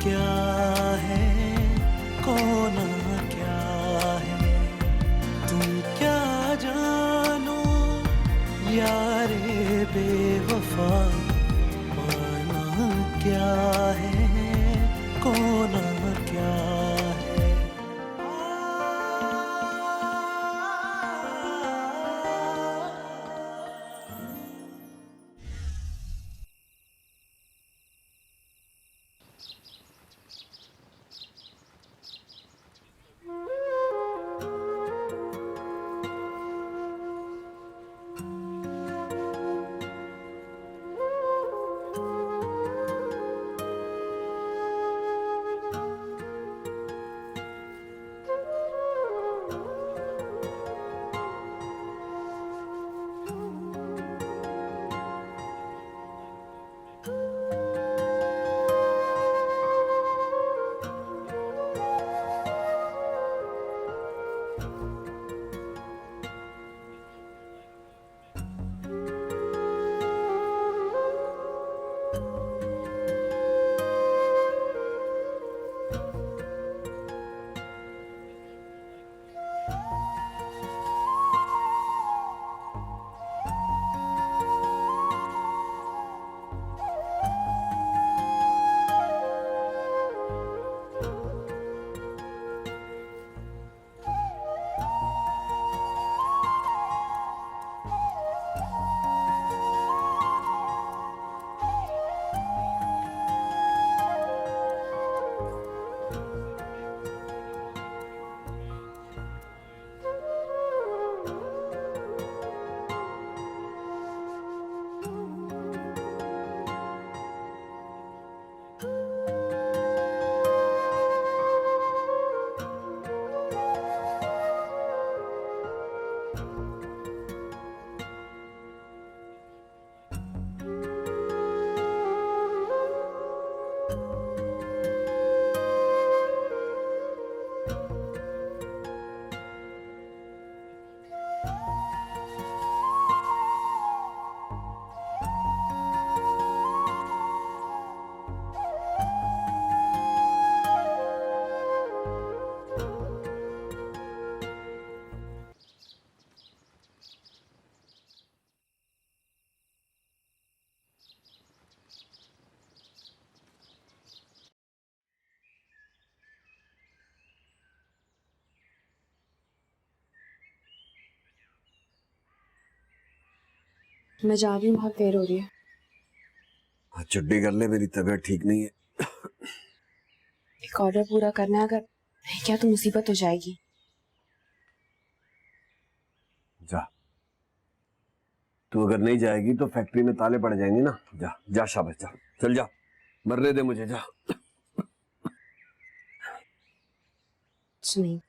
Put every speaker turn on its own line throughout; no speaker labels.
क्या है, कोना क्या है, तुम क्या जानो यारे बेवफा, माना क्या है, कोना क्या है।
मैं जा रही हूँ, बहुत देर हो रही है।
हाँ, छुट्टी कर ले, मेरी तबीयत ठीक नहीं है।
एक ऑर्डर पूरा करना है, अगर नहीं किया तो मुसीबत हो जाएगी।
जा, तू अगर नहीं जाएगी तो फैक्ट्री में ताले पड़ जाएंगे ना। जा जा, शाबाश, जा, चल जा, मरने दे मुझे, जा।
कुछ नहीं।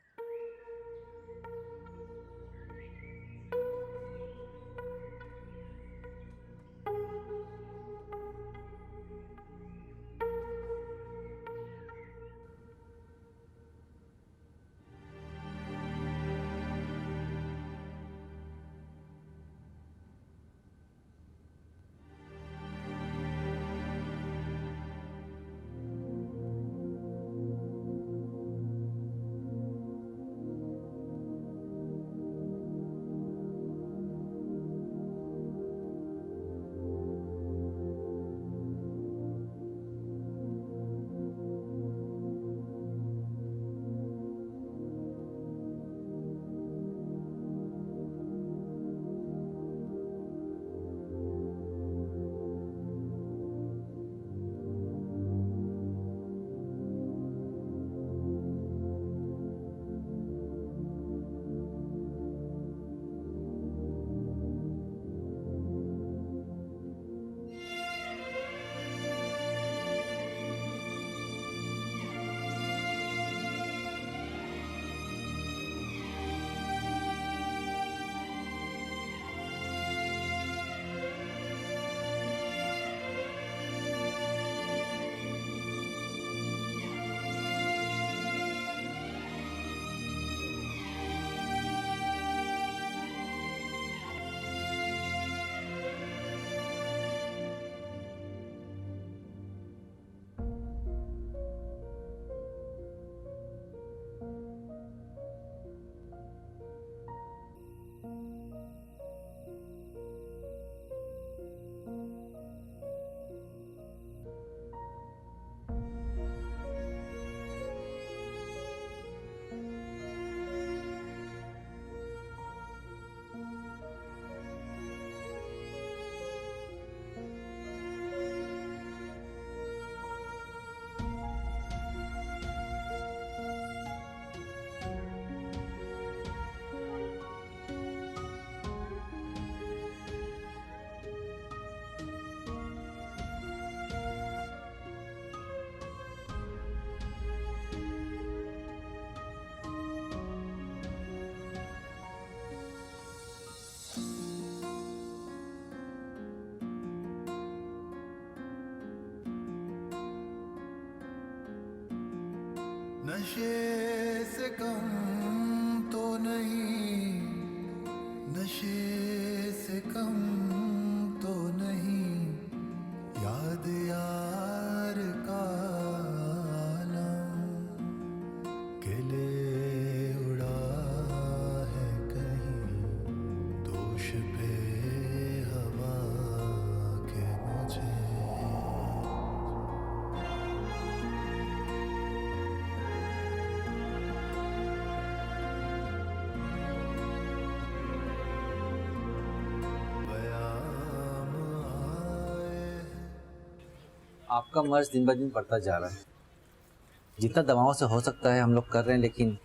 नशे से कम तो नहीं, नशे से कम तो नहीं, याद यार का आलम के लिए उड़ा है कहीं, दोष पे हवा के मुझे।
आपका मर्ज दिन ब दिन बढ़ता जा रहा है। जितना दवाओं से हो सकता है हम लोग कर रहे हैं, लेकिन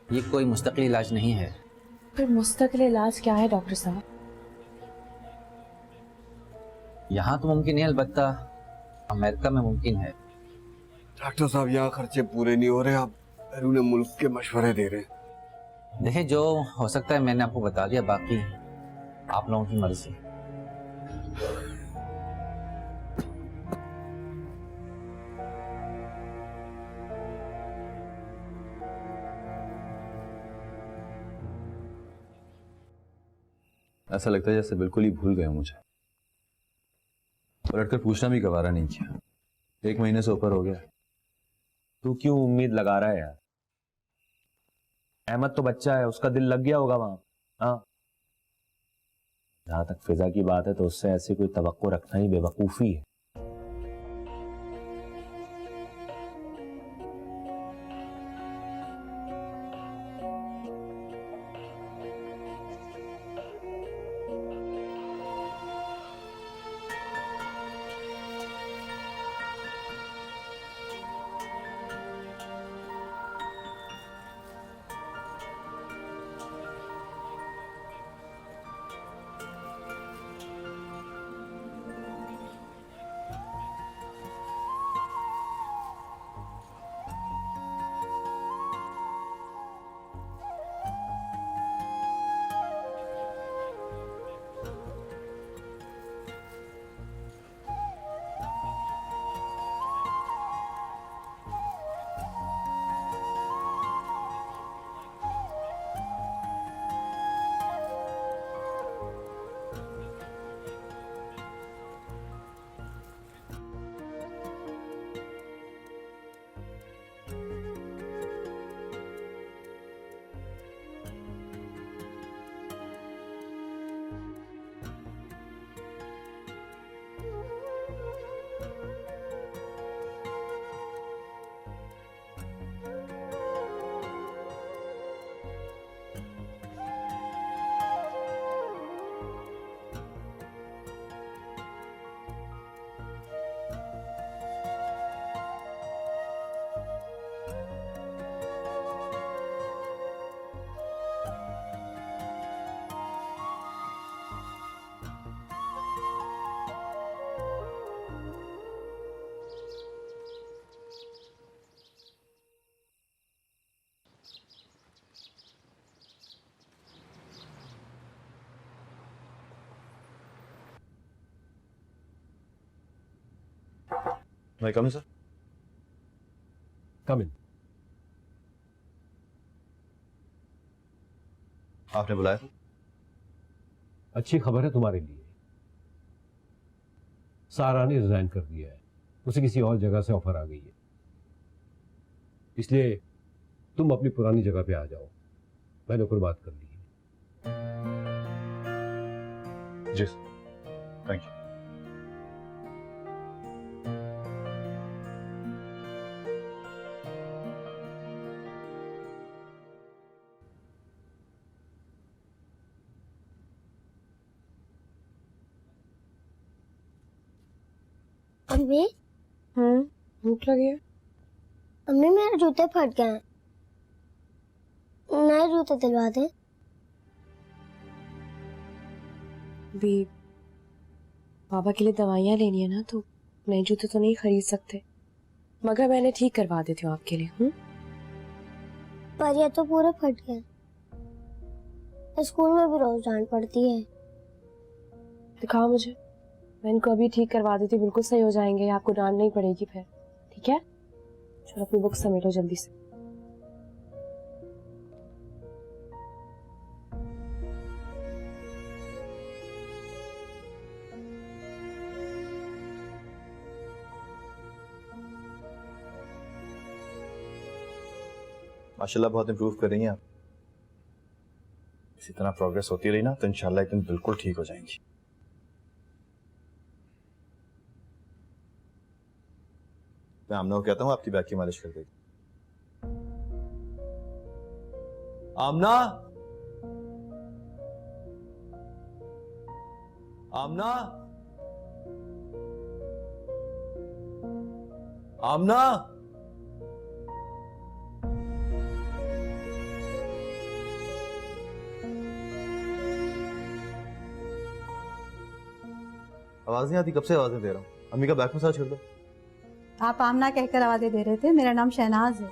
ये कोई मुस्तकिल इलाज नहीं है।
फिर मुस्तकिल इलाज क्या है डॉक्टर साहब?
यहाँ तो मुमकिन है, अलबत्ता अमेरिका में मुमकिन है।
डॉक्टर साहब यहाँ खर्चे पूरे नहीं हो रहे, आप बैरून मुल्क के मशवरे दे रहे हैं।
देखिए, जो हो सकता है मैंने आपको बता दिया, बाकी आप लोगों की मर्जी।
ऐसा लगता है जैसे बिल्कुल ही भूल गए हो मुझे। पलट कर पूछना भी गवारा नहीं किया। 1 महीने से ऊपर हो गया।
तू क्यों उम्मीद लगा रहा है यार? अहमद तो बच्चा है, उसका दिल लग गया होगा वहां। हाँ, जहां तक फिजा की बात है तो उससे ऐसी कोई तवक्को रखना ही बेवकूफी है।
मैं कम सर।
कम इन।
आपने बुलाया था?
अच्छी खबर है तुम्हारे लिए। सारा ने रिजाइन कर दिया है, उसे किसी और जगह से ऑफर आ गई है, इसलिए तुम अपनी पुरानी जगह पे आ जाओ। मैंने कोई बात कर ली है।
जी थैंक यू।
अम्मी,
भूख लगी है?
अम्मी मेरे जूते फट गए हैं, नए जूते दिलवा दे।
भी बाबा के लिए दवाइयाँ लेनी है ना, तो नए जूते तो नहीं खरीद सकते, मगर मैंने ठीक करवा देती हूँ आपके लिए।
पर ये तो पूरे फट गए, स्कूल में भी रोज डांट पड़ती है।
दिखाओ मुझे, मैं इनको अभी ठीक करवा देती हूँ, बिल्कुल सही हो जाएंगे, आपको डांट नहीं पड़ेगी फिर। ठीक है? चलो अपनी बुक समेटो जल्दी से।
माशाल्लाह बहुत इम्प्रूव कर रही हैं आप। इसी तरह प्रोग्रेस होती रही ना तो इंशाल्लाह एक दिन बिल्कुल ठीक हो जाएंगी। मैं आमना को कहता हूँ आपकी बैक की मालिश कर देगी। आमना, आमना, आमना। आवाज नहीं आती? कब से आवाजें दे रहा हूँ। अम्मी का बैक मसाज कर दो।
आप आमना कहकर आवाजें दे रहे थे, मेरा नाम शहनाज है।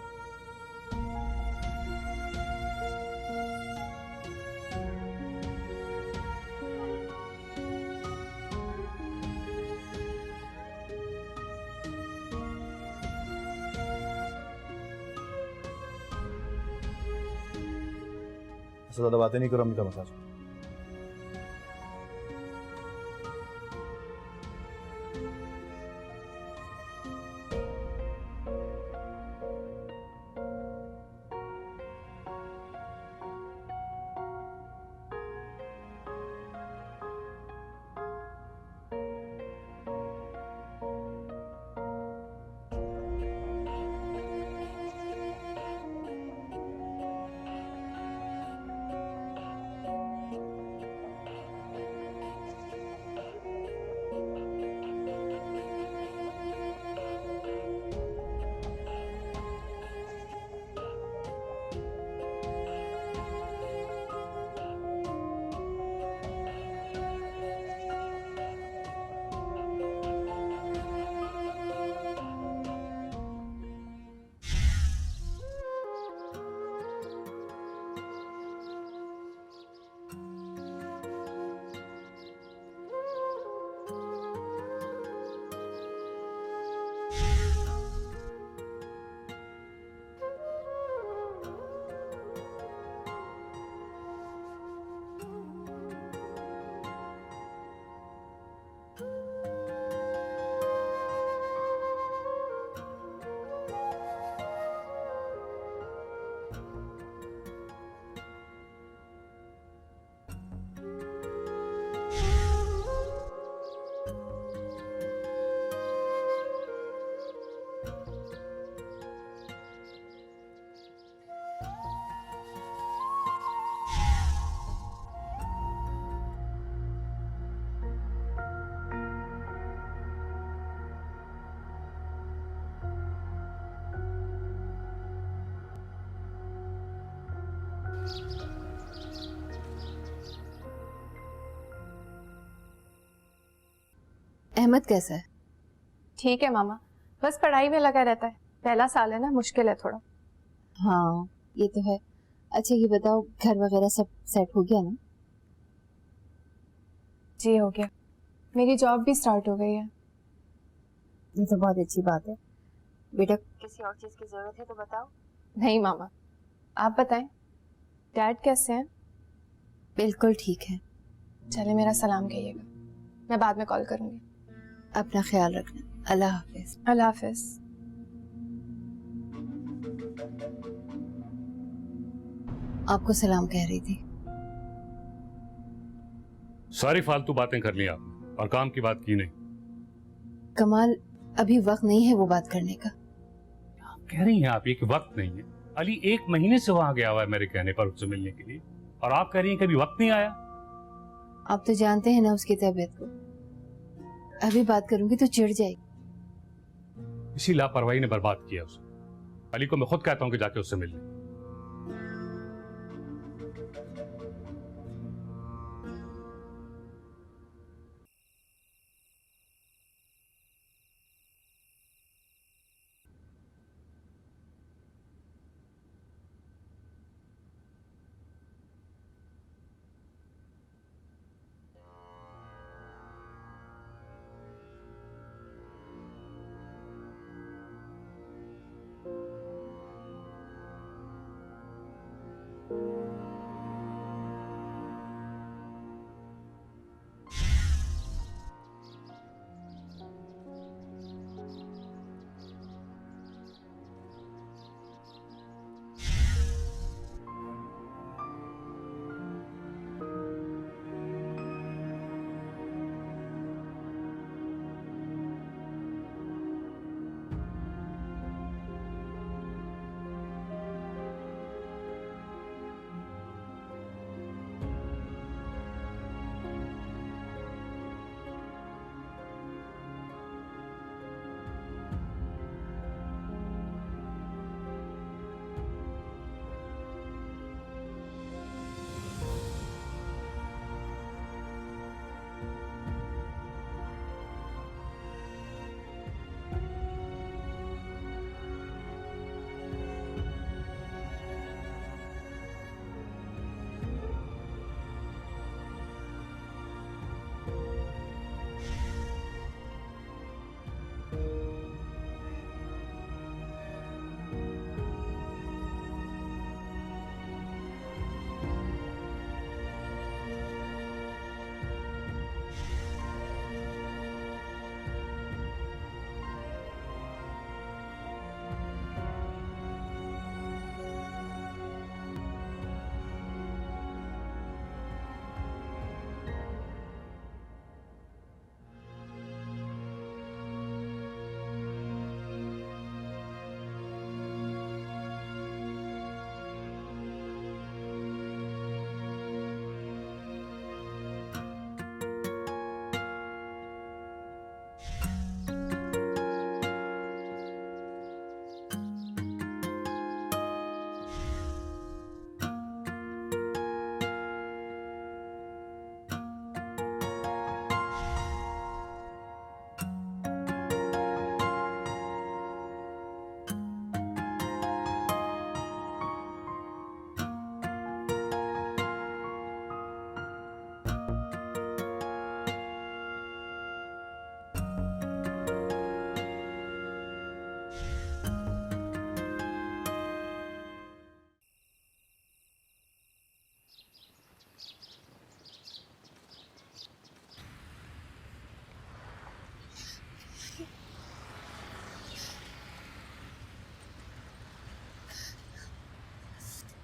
ऐसा ज्यादा बातें नहीं करो, अम्मी का मसाज।
अहमद कैसा है?
ठीक है मामा, बस पढ़ाई में लगा रहता है। पहला साल है ना, मुश्किल है थोड़ा।
हाँ ये तो है। अच्छा ये बताओ, घर वगैरह सब सेट हो गया ना?
जी हो गया, मेरी जॉब भी स्टार्ट हो गई है।
ये तो बहुत अच्छी बात है। बेटा किसी और चीज की जरूरत है तो बताओ।
नहीं मामा, आप बताएं, डैड कैसे हैं?
बिल्कुल ठीक है।
चले मेरा सलाम कहिएगा, मैं बाद में कॉल करूंगी।
अपना ख्याल रखना। अल्लाह हाफिज।
अल्लाह हाफिज।
आपको सलाम कह रही थी।
सारी फालतू बातें कर ली आपने और काम की बात की नहीं।
कमाल अभी वक्त नहीं है वो बात करने का।
कह रही हैं आप ये कि वक्त नहीं है। अली 1 महीने से वहां गया हुआ है मेरे कहने पर उससे मिलने के लिए, और आप कह रही हैं कि अभी वक्त नहीं आया।
आप तो जानते हैं ना उसकी तबीयत को। अभी बात करूंगी तो चिढ़ जाएगी।
इसी लापरवाही ने बर्बाद किया उसे। अली को मैं खुद कहता हूं कि जाके उससे मिलने।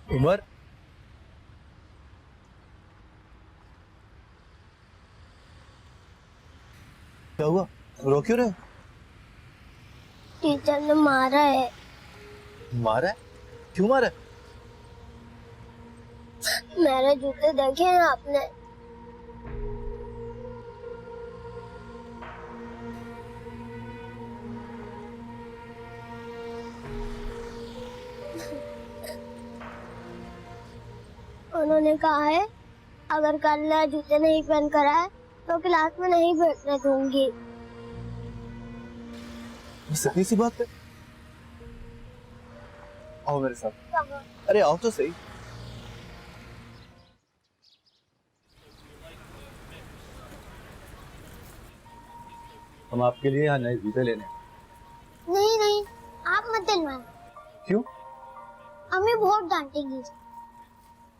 उमर, क्या हुआ? रो क्यों रहे हो?
टीचर ने मारा है।
मारा है? क्यों मारा है?
मेरे जूते देखे ना आपने? उन्होंने कहा है अगर कल जूते नहीं पहन कर आए तो क्लास में नहीं बैठने दूंगी।
सीधी सी बात है। आओ मेरे साथ। अरे आओ तो सही। हम आपके लिए यहाँ नए जूते लेने हैं।
नहीं नहीं, आप मत दिलवाएं।
क्यों?
अम्मी बहुत डांटेगी।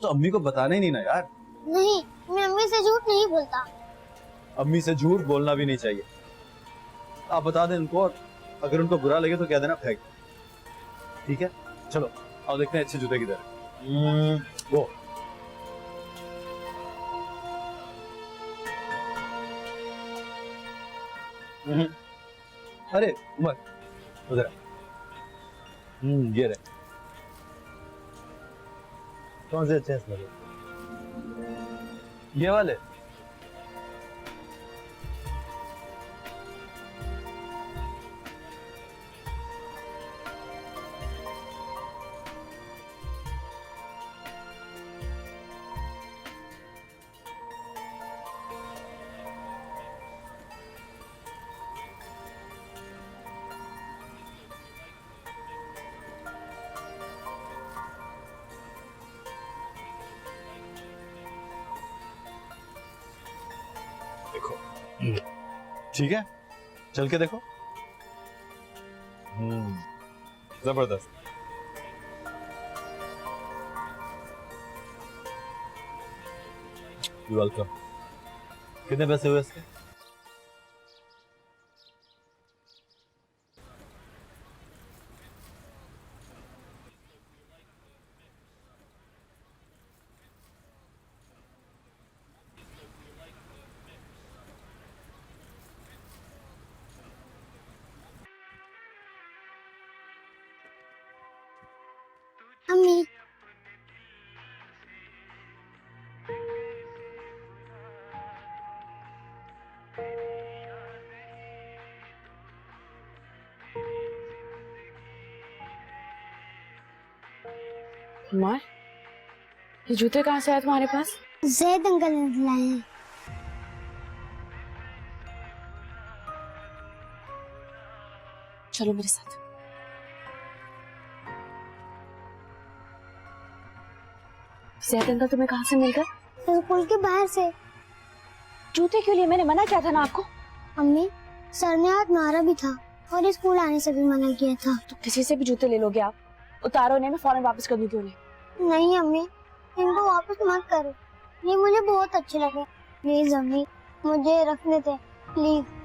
तो अम्मी को बताना ही नहीं ना यार।
नहीं, मैं अम्मी से झूठ नहीं बोलता।
अम्मी से झूठ बोलना भी नहीं चाहिए। आप बता दें उनको, और अगर उनको बुरा लगे तो कह देना फेंक। ठीक है, चलो आओ देखते हैं अच्छे जूते किधर है। वो अरे उमर, उधर ये रहे। कौन से अच्छे हैं इसमें? ये वाले। देखो, ठीक है, चल के देखो। जबरदस्त। वेलकम। कितने पैसे हुए इसके?
अम्मी,
कुमार, ये जूते कहाँ से आए तुम्हारे पास?
जैद अंकल ने दिलाए हैं।
चलो मेरे साथ। जैद अंकल तुम्हें कहाँ से मिल गए?
स्कूल के बाहर से।
जूते क्यों लिए? मैंने मना किया था ना आपको।
अम्मी, सर ने आज मारा भी था और स्कूल आने से भी मना किया था।
तो किसी से भी जूते ले लोगे आप? उतारो नहीं, मैं फौरन वापस कर दूंगी उन्हें।
नहीं अम्मी, इनको वापस मत करो, ये मुझे बहुत अच्छे लगे। प्लीज अम्मी, मुझे रखने दे प्लीज।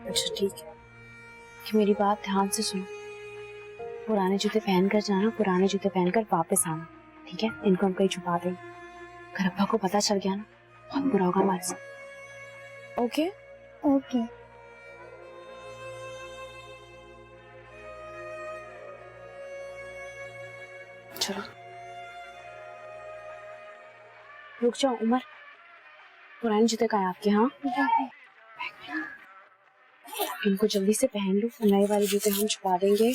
अच्छा ठीक है, कि मेरी बात ध्यान से सुनो। पुराने जूते पहन कर जाना, पुराने जूते पहनकर वापस आना, ठीक है? इनको हम कहीं छुपा देंगे। अगर अब्बा को पता चल गया ना, बहुत बुरा होगा हमारे साथ। Okay
okay.
चलो रुक जाओ। उमर, पुराने जूते कहाँ हैं आपके? हाँ, इनको जल्दी से पहन लो, नए वाले जूते हम छुपा देंगे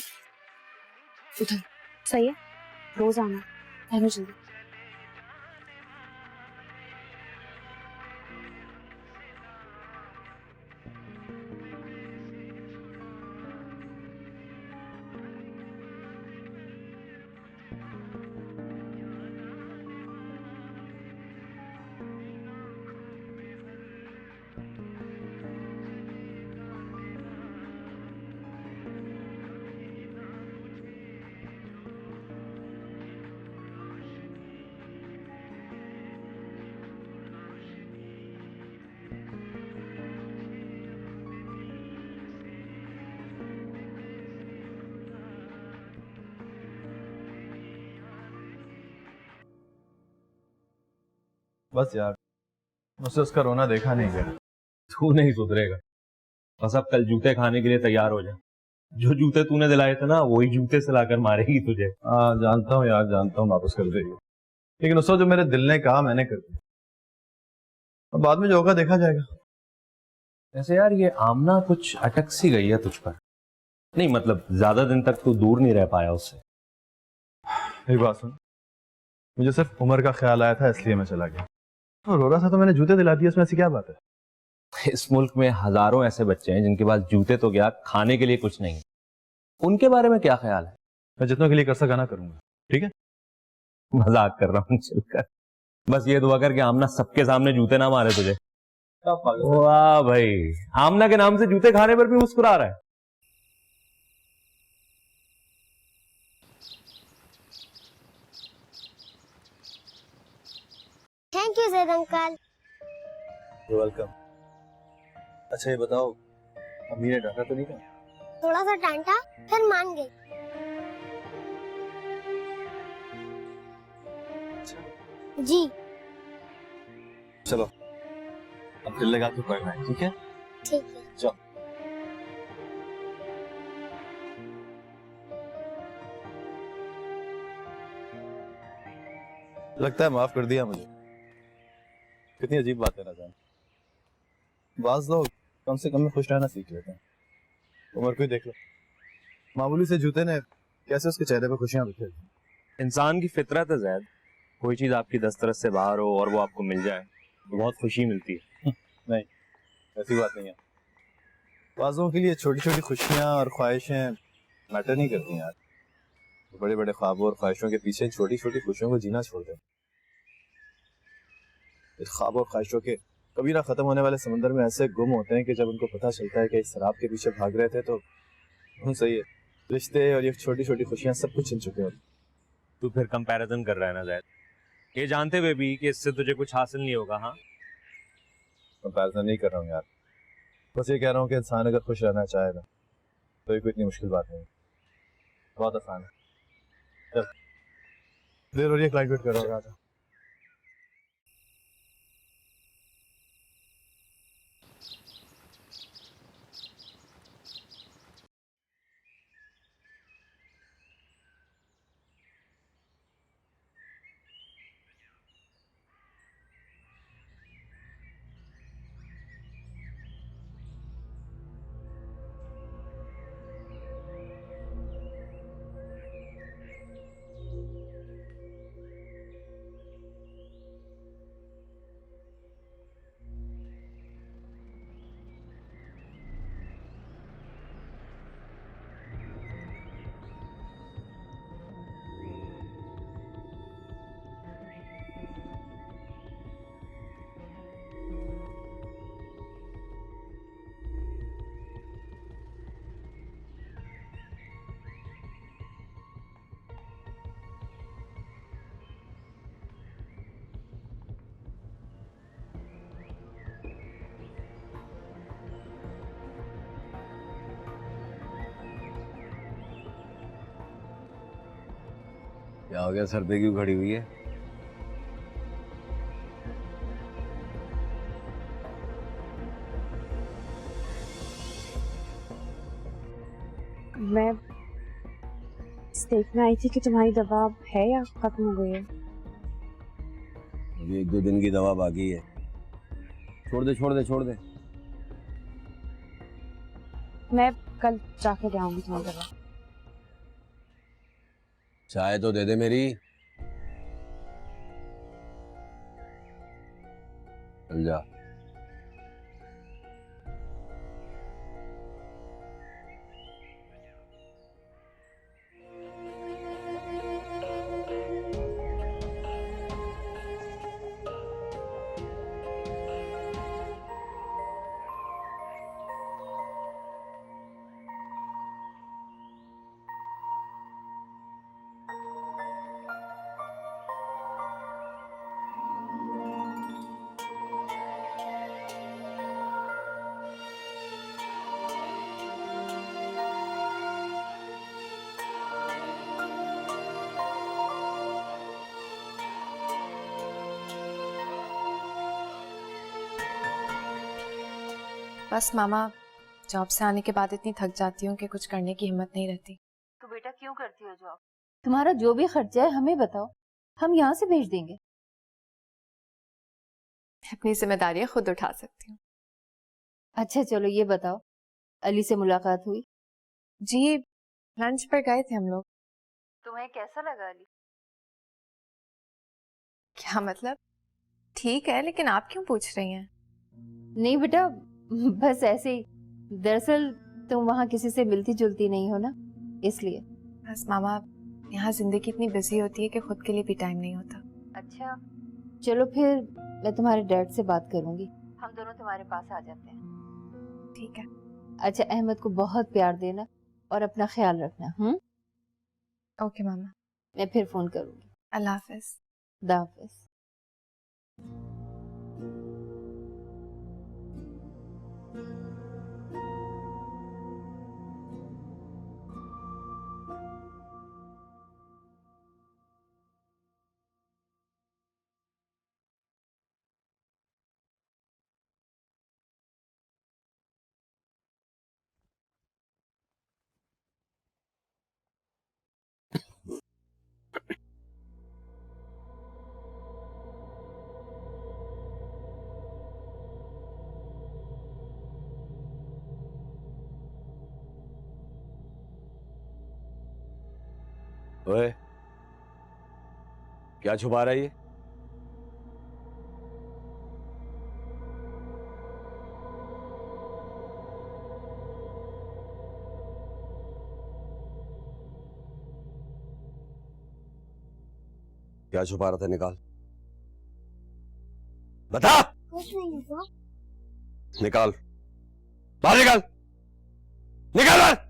उधर। सही है, रोज आना, पहनो जल्दी।
बस यार, मुझसे उसका रोना देखा नहीं गया।
तू नहीं सुधरेगा। बस अब कल जूते खाने के लिए तैयार हो जा। जो जूते तूने दिलाए थे ना, वही जूते से लाकर मारेगी तुझे।
हाँ जानता हूँ यार, जानता हूँ वापस कर देगी, लेकिन उस वक्त जो मेरे दिल ने कहा मैंने कर दिया। अब बाद में जो होगा देखा जाएगा।
ऐसे यार ये आमना कुछ अटक सी गई है तुझ पर। नहीं मतलब ज्यादा दिन तक तू दूर नहीं रह पाया उससे।
एक बात सुन, मुझे सिर्फ उम्र का ख्याल आया था इसलिए मैं चला गया। और रो रहा था तो मैंने जूते दिला दिए, इसमें ऐसी क्या बात है?
इस मुल्क में हजारों ऐसे बच्चे हैं जिनके पास जूते तो क्या, खाने के लिए कुछ नहीं। उनके बारे में क्या ख्याल है?
मैं जितनों के लिए कर सका ना करूंगा, ठीक है?
मजाक कर रहा हूँ चलकर। बस ये दुआ कर कि आमना सबके सामने जूते ना मारे तुझे। वाह भाई, आमना के नाम से जूते खाने पर भी मुस्कुरा रहा है।
Thank you sir uncle.
Welcome. अच्छा ये बताओ, अम्मी ने डांटा तो नहीं था?
थोड़ा सा डांटा, फिर मान गई। जी।
चलो अब दिल लगा के पढ़ना है, ठीक है?
ठीक है।
चलो। लगता है माफ कर दिया मुझे। कितनी अजीब बात है ना जान। बाज लोग कम से कम में खुश रहना सीख लेते हैं। उमर को ही देख लो, मामूली से जूते ने कैसे उसके चेहरे पर खुशियां बिखेर दी।
इंसान की फितरत है ज़ैद, कोई चीज आपकी दस्तरस से बाहर हो और वो आपको मिल जाए तो बहुत खुशी मिलती है।
नहीं, ऐसी बात नहीं है। बाज़ों के लिए छोटी छोटी खुशियां और ख्वाहिशें मैटर नहीं करती यार। बड़े बड़े ख्वाबों और ख्वाहिशों के पीछे छोटी छोटी खुशियों को जीना छोड़ दें। इस ख्वाब और ख्वाहिशों के कभी ना खत्म होने वाले समंदर में ऐसे गुम होते हैं कि जब उनको पता चलता है कि इस शराब के पीछे भाग रहे थे तो सही है, रिश्ते और ये छोटी छोटी खुशियां सब कुछ छिन चुके होते।
तू फिर कंपैरिजन कर रहा है ना ज़ैद, ये जानते हुए भी कि इससे तुझे कुछ हासिल नहीं होगा। हाँ,
कंपैरिजन नहीं कर रहा हूँ यार, बस ये कह रहा हूँ कि इंसान अगर खुश रहना चाहेगा तो ये कोई इतनी मुश्किल बात नहीं, बहुत आसान है। चल देर हो रही है, क्लाइंट वेट कर रहा था।
क्या हो गया, सर पे क्यों खड़ी हुई है?
मैं देखने आई थी कि तुम्हारी दवा है या खत्म हो गई है।
अभी 1-2 दिन की दवा बाकी है। छोड़ दे छोड़ दे छोड़ दे।
मैं कल जाके ले आऊंगी तुम्हारी दवा।
चाय तो दे दे मेरी। चल जा।
बस मामा, जॉब से आने के बाद इतनी थक जाती हूँ कि कुछ करने की हिम्मत नहीं रहती।
तो बेटा क्यों करती हो जॉब?
तुम्हारा जो भी खर्चा है हमें बताओ, हम यहाँ से भेज देंगे। अपनी जिम्मेदारियां खुद उठा सकती हूँ। अच्छा चलो ये बताओ, अली से मुलाकात हुई? जी, लंच पर गए थे हम लोग।
तुम्हें कैसा लगा अली?
क्या मतलब? ठीक है, लेकिन आप क्यों पूछ रही हैं?
नहीं बेटा, बस ऐसे ही। दरअसल तुम वहाँ किसी से मिलती जुलती नहीं हो ना, इसलिए।
बस मामा, यहाँ जिंदगी इतनी बिजी होती है कि खुद के लिए भी टाइम नहीं होता।
अच्छा चलो फिर मैं तुम्हारे डैड से बात करूंगी।
हम दोनों तुम्हारे पास आ जाते हैं।
ठीक है।
अच्छा, अहमद को बहुत प्यार देना और अपना ख्याल रखना।
ओके मामा।
मैं फिर फोन करूंगी।
अल्लाह हाफिज।
खुदा हाफिज।
ओए, क्या छुपा रहा है ये? क्या छुपा रहा था? निकाल, बता।
कुछ नहीं हुआ।
निकाल, बाहर निकाल, निकाल बाहर।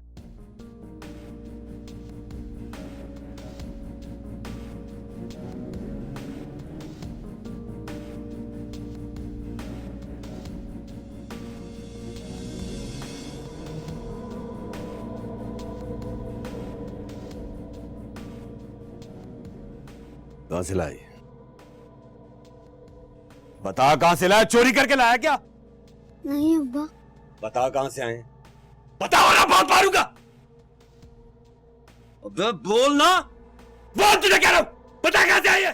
कहां से लाई? बता, कहां से लाया? चोरी करके लाया क्या?
नहीं अब्बा।
बता कहां से आए? बताओ ना, बहुत मारूंगा। अबे बोल ना, बोल, तुझे कह रहा हूं, बता कहां से आए?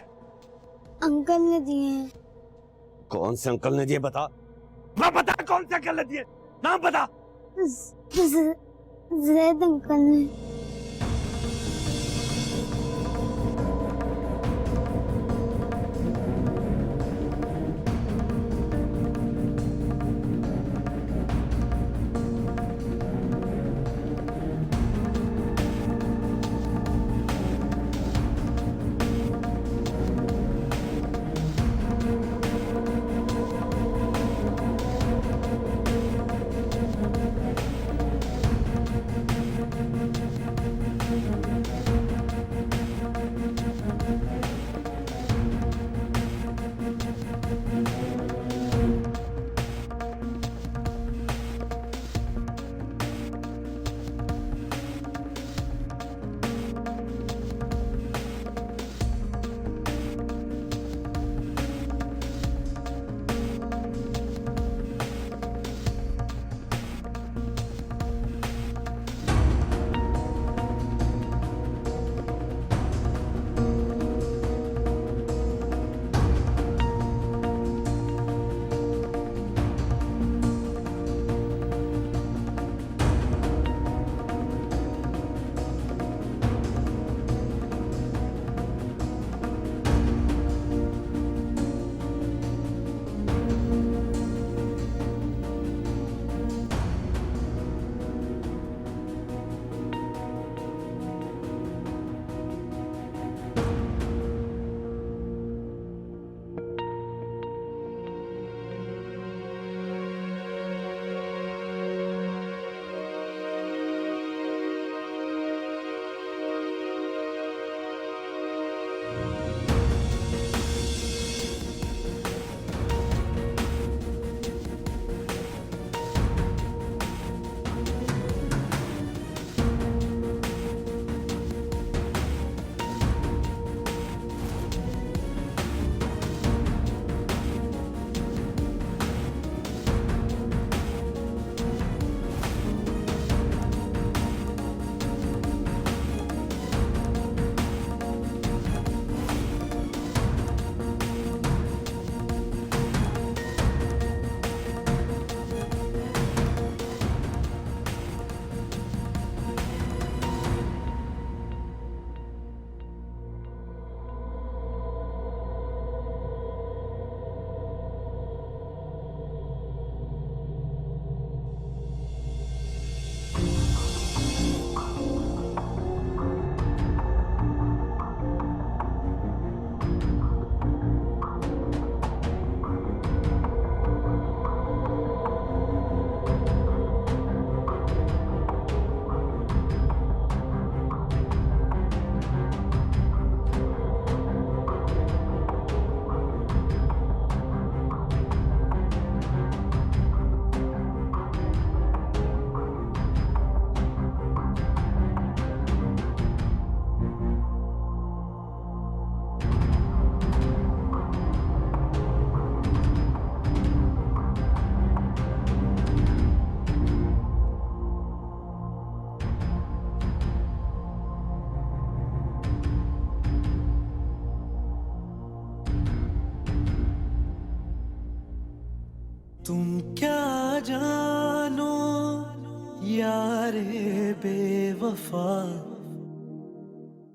अंकल ने दिए हैं।
कौन से अंकल ने दिए? बता, बता कौन से अंकल ने दिए, नाम बता।
जैद अंकल ने।
तुम क्या जानो यारे बेवफा